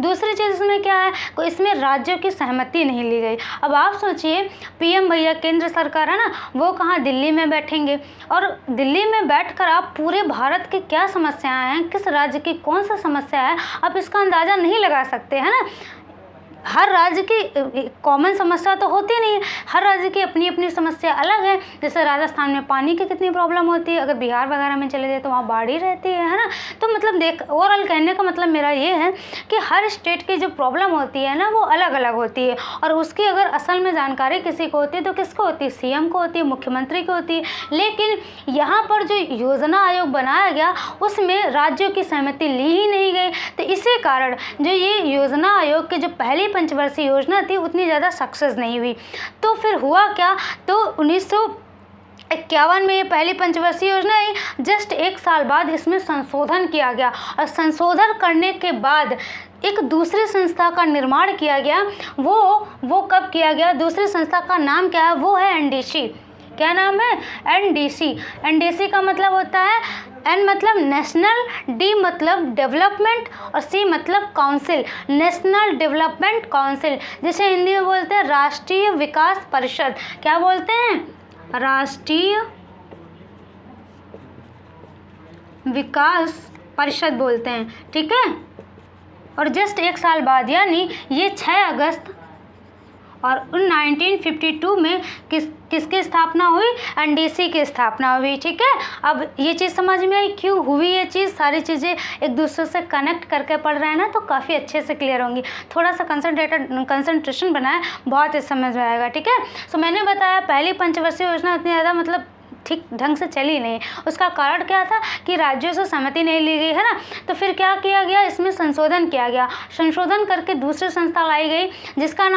दूसरी चीज़ इसमें क्या है, कोई इसमें राज्यों की सहमति नहीं ली गई। अब आप सोचिए, पीएम भैया केंद्र सरकार है ना, वो कहाँ दिल्ली में बैठेंगे, और दिल्ली में बैठकर आप पूरे भारत की क्या समस्याएं हैं, किस राज्य की कौन सा समस्या है, आप इसका अंदाज़ा नहीं लगा सकते, है ना। हर राज्य की कॉमन समस्या तो होती नहीं है, हर राज्य की अपनी अपनी समस्या अलग है। जैसे राजस्थान में पानी की कितनी प्रॉब्लम होती है, अगर बिहार वगैरह में चले जाए तो वहाँ बाढ़ ही रहती है ना। तो मतलब देख, ओवरऑल कहने का मतलब मेरा ये है कि हर स्टेट की जो प्रॉब्लम होती है ना, वो अलग अलग होती है, और उसकी अगर असल में जानकारी किसी को होती है तो किसको होती है, सीएम को होती है, मुख्यमंत्री को होती है। लेकिन यहाँ पर जो योजना आयोग बनाया गया उसमें राज्यों की सहमति ली ही नहीं गई। तो इसी कारण जो ये योजना आयोग की जो पहली पंचवर्षीय योजना थी उतनी ज़्यादा सक्सेस नहीं हुई। तो फिर हुआ क्या, तो 1951 में ये पहली पंचवर्षीय योजना आई, जस्ट एक साल बाद इसमें संशोधन किया गया, और संशोधन करने के बाद एक दूसरी संस्था का निर्माण किया गया। वो कब किया गया, दूसरी संस्था का नाम क्या है, वो है एनडीसी। क्या नाम है, एनडीसी। एनडीसी का मतलब होता है, एन मतलब नेशनल, डी मतलब डेवलपमेंट, और सी मतलब काउंसिल, नेशनल डेवलपमेंट काउंसिल, जिसे हिंदी में बोलते हैं राष्ट्रीय विकास परिषद। क्या बोलते हैं, राष्ट्रीय विकास परिषद बोलते हैं, ठीक है। और जस्ट एक साल बाद यानी ये 6 अगस्त और 1952 में किसकी स्थापना हुई, एनडीसी की स्थापना हुई, ठीक है। अब ये चीज़ समझ में आई क्यों हुई ये चीज़, सारी चीज़ें एक दूसरे से कनेक्ट करके पढ़ रहे हैं ना, तो काफ़ी अच्छे से क्लियर होंगी। थोड़ा सा कंसंट्रेशन बनाए, बहुत ही समझ में आएगा, ठीक है। सो मैंने बताया पहली पंचवर्षीय योजना उतनी ज़्यादा मतलब ठीक ढंग से चली नहीं। उसका कारण क्या था कि राज्यों से सहमति नहीं ली गई, है ना। तो फिर क्या किया गया, इसमें संशोधन किया गया, संशोधन करके दूसरी संस्था लाई गई जिसका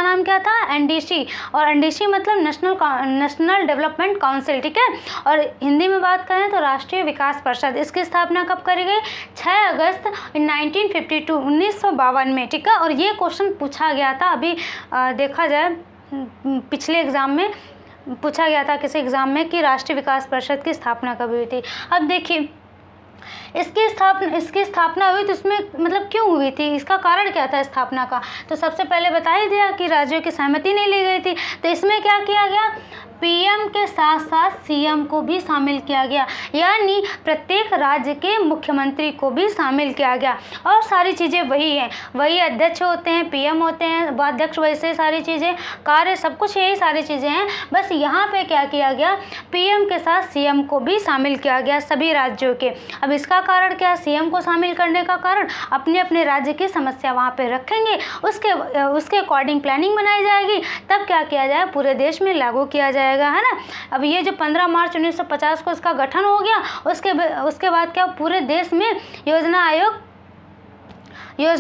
नाम क्या था, एनडीसी। और एनडीसी मतलब नेशनल डेवलपमेंट काउंसिल, ठीक है। और हिंदी में बात करें तो राष्ट्रीय विकास परिषद। इसकी स्थापना कब करी गई, 6 अगस्त 1952 में, ठीक है। और ये क्वेश्चन पूछा गया था, अभी देखा जाए पिछले एग्जाम में पूछा गया था किसी एग्ज़ाम में कि राष्ट्रीय विकास परिषद की स्थापना कब हुई थी। अब देखिए इसकी स्थापना हुई तो इसमें मतलब क्यों हुई थी, इसका कारण क्या था स्थापना का, तो सबसे पहले बता ही दिया कि राज्यों की सहमति नहीं ली गई थी। तो इसमें क्या किया गया, पीएम के साथ साथ सीएम को भी शामिल किया गया, यानी प्रत्येक राज्य के मुख्यमंत्री को भी शामिल किया गया। और सारी चीज़ें वही हैं, वही अध्यक्ष होते हैं, पीएम होते हैं, उपाध्यक्ष, वैसे सारी चीज़ें, कार्य सब कुछ यही सारी चीज़ें हैं। बस यहाँ पे क्या किया गया, पीएम के साथ सीएम को भी शामिल किया गया सभी राज्यों के। अब इसका कारण क्या, सीएम को शामिल करने का कारण अपने अपने राज्य की समस्या वहाँ पे रखेंगे, उसके अकॉर्डिंग प्लानिंग बनाई जाएगी, तब क्या किया जाए, पूरे देश में लागू किया जाएगा, है ना। अब ये जो 15 मार्च 1950 को इसका गठन हो गया, उसके बाद क्या पूरे देश में योजना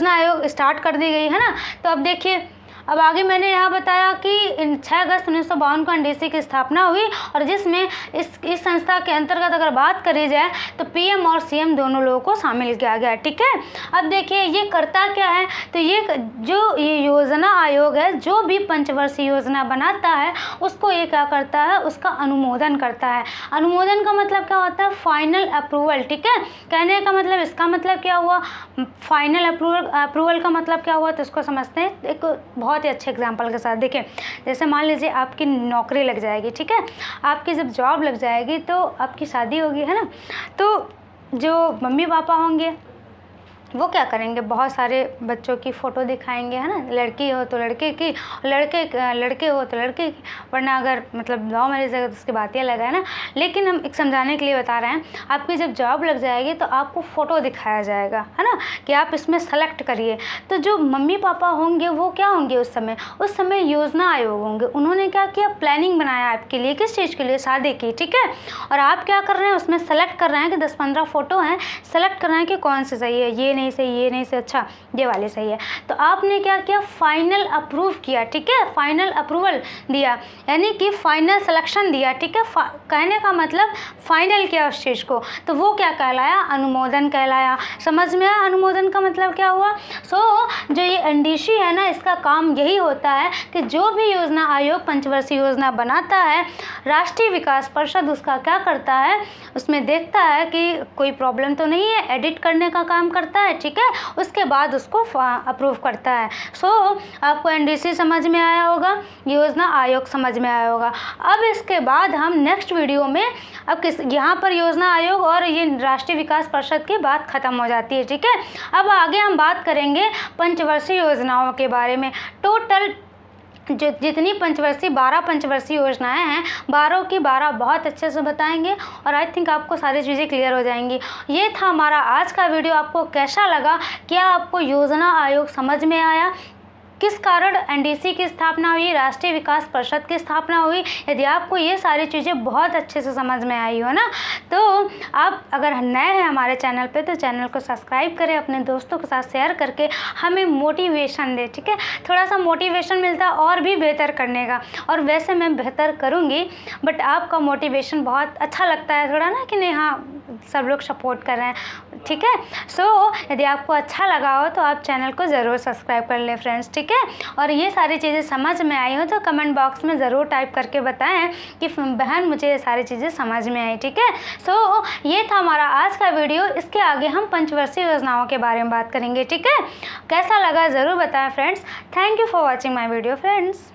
आयोग स्टार्ट कर दी गई, है ना। तो अब देखिए, अब आगे मैंने यहाँ बताया कि 6 अगस्त 1952 को एनडीसी की स्थापना हुई, और जिसमें इस संस्था के अंतर्गत अगर बात करी जाए तो पीएम और सीएम दोनों लोगों को शामिल किया गया, ठीक है। अब देखिए ये करता क्या है, तो ये योजना आयोग है, जो भी पंचवर्षीय योजना बनाता है उसको ये क्या करता है, उसका अनुमोदन करता है। अनुमोदन का मतलब क्या होता है, फाइनल अप्रूवल, ठीक है। कहने का मतलब, इसका मतलब क्या हुआ, फाइनल अप्रूवल का मतलब क्या हुआ, तो इसको समझते हैं एक बहुत ही अच्छे एग्जांपल के साथ। देखिए, जैसे मान लीजिए आपकी नौकरी लग जाएगी, ठीक है, आपकी जब जॉब लग जाएगी तो आपकी शादी होगी, है ना। तो जो मम्मी पापा होंगे वो क्या करेंगे, बहुत सारे बच्चों की फ़ोटो दिखाएंगे, है ना, लड़की हो तो लड़के की, लड़के हो तो लड़के की, वरना अगर मतलब लव मैरिज है तो उसकी बात ही अलग है ना। लेकिन हम एक समझाने के लिए बता रहे हैं, आपकी जब जॉब लग जाएगी तो आपको फ़ोटो दिखाया जाएगा, है ना, कि आप इसमें सेलेक्ट करिए। तो जो मम्मी पापा होंगे वो क्या होंगे, उस समय योजना आयोग होंगे। उन्होंने क्या किया, प्लानिंग बनाया आपके लिए, किस चीज़ के लिए, शादी की, ठीक है। और आप क्या कर रहे हैं, उसमें सेलेक्ट कर रहे हैं कि 10-15 फ़ोटो हैं, सेलेक्ट कर रहे हैं कि कौन सी सही है, ये नहीं सही, ये नहीं सही, अच्छा ये वाली सही है। तो आपने क्या किया, फाइनल अप्रूव किया, ठीक है, फाइनल अप्रूवल दिया, यानी कि फाइनल सिलेक्शन दिया, ठीक है। कहने का मतलब फाइनल किया उस चीज़ को, तो वो क्या कहलाया, अनुमोदन कहलाया। समझ में आया अनुमोदन का मतलब क्या हुआ। जो ये एनडीसी है ना, इसका काम यही होता है कि जो भी योजना आयोग पंचवर्षीय योजना बनाता है, राष्ट्रीय विकास परिषद उसका क्या करता है, उसमें देखता है कि कोई प्रॉब्लम तो नहीं है, एडिट करने का काम करता है, है, ठीक है, उसके बाद उसको अप्रूव करता है। सो आपको एनडीसी समझ में आया होगा, योजना आयोग समझ में आया होगा। अब इसके बाद हम नेक्स्ट वीडियो में अब यहाँ पर योजना आयोग और ये राष्ट्रीय विकास परिषद की बात खत्म हो जाती है, ठीक है। अब आगे हम बात करेंगे पंचवर्षीय योजनाओं के बारे में। टोटल जितनी पंचवर्षीय 12 पंचवर्षीय योजनाएं हैं, 12 की 12 बहुत अच्छे से बताएंगे और आई थिंक आपको सारी चीज़ें क्लियर हो जाएंगी। ये था हमारा आज का वीडियो। आपको कैसा लगा? क्या आपको योजना आयोग समझ में आया? किस कारण एनडीसी की स्थापना हुई, राष्ट्रीय विकास परिषद की स्थापना हुई? यदि आपको ये सारी चीज़ें बहुत अच्छे से समझ में आई हो ना, तो आप अगर नए हैं हमारे चैनल पे तो चैनल को सब्सक्राइब करें, अपने दोस्तों के साथ शेयर करके हमें मोटिवेशन दें, ठीक है। थोड़ा सा मोटिवेशन मिलता है और भी बेहतर करने का, और वैसे मैं बेहतर करूँगी, बट आपका मोटिवेशन बहुत अच्छा लगता है थोड़ा ना कि नहीं, हाँ सब लोग सपोर्ट कर रहे हैं, ठीक है। सो यदि आपको अच्छा लगा हो तो आप चैनल को ज़रूर सब्सक्राइब कर लें फ्रेंड्स, ठीक है। और ये सारी चीज़ें समझ में आई हो तो कमेंट बॉक्स में ज़रूर टाइप करके बताएं कि बहन मुझे ये सारी चीज़ें समझ में आई, ठीक है। सो ये था हमारा आज का वीडियो। इसके आगे हम पंचवर्षीय योजनाओं के बारे में बात करेंगे, ठीक है। कैसा लगा ज़रूर बताएं friends. Thank you for watching my video friends.